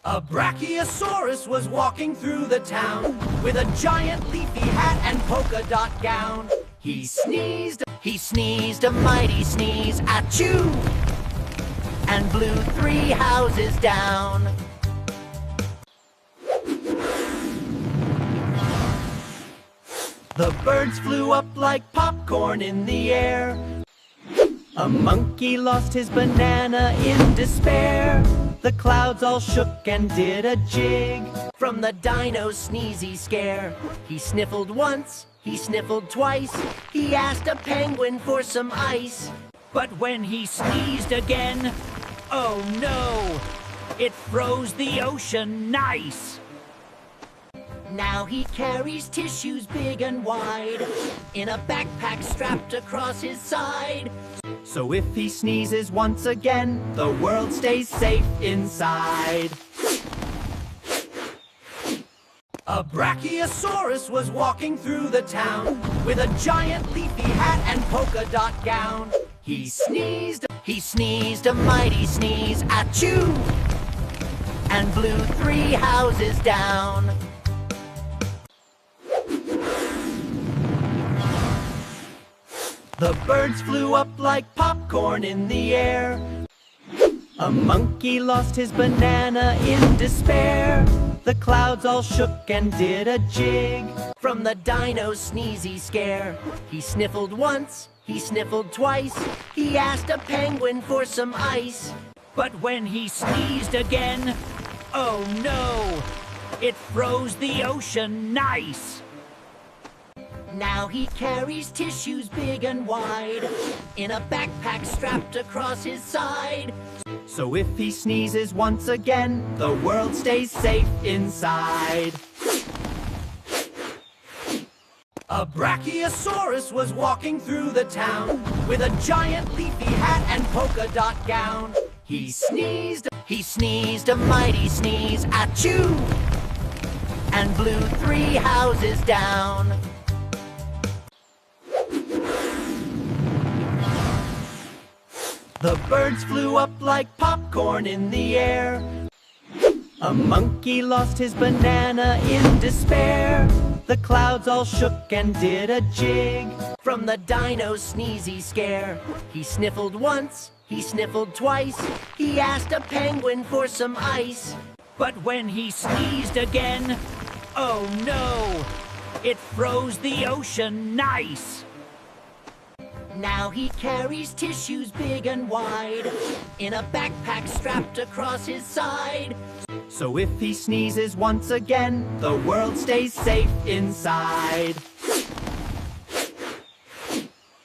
A brachiosaurus was walking through the town with a giant leafy hat and polka dot gown. He sneezed a mighty sneeze, achoo, and blew 3 houses down. The birds flew up like popcorn in the air. A monkey lost his banana in despair. The clouds all shook and did a jig from the dino's sneezy scare. He sniffled once, he sniffled twice. He asked a penguin for some ice. But when he sneezed again, oh no, it froze the ocean nice. Now he carries tissues big and wide in a backpack strapped across his side. So if he sneezes once again, the world stays safe inside. A brachiosaurus was walking through the town with a giant leafy hat and polka dot gown. He sneezed a mighty sneeze, achoo, and blew 3 houses down. The birds flew up like popcorn in the air. A monkey lost his banana in despair. The clouds all shook and did a jig from the dino's sneezy scare. He sniffled once, he sniffled twice. He asked a penguin for some ice. But when he sneezed again, oh no, it froze the ocean nice. Now he carries tissues big and wide in a backpack strapped across his side. So if he sneezes once again, the world stays safe inside. A brachiosaurus was walking through the town with a giant leafy hat and polka dot gown. He sneezed a mighty sneeze, achoo, and blew 3 houses down. The birds flew up like popcorn in the air. A monkey lost his banana in despair. The clouds all shook and did a jig from the dino's sneezy scare. He sniffled once, he sniffled twice. He asked a penguin for some ice. But when he sneezed again, oh no, it froze the ocean nice. Now he carries tissues big and wide in a backpack strapped across his side. So if he sneezes once again, the world stays safe inside.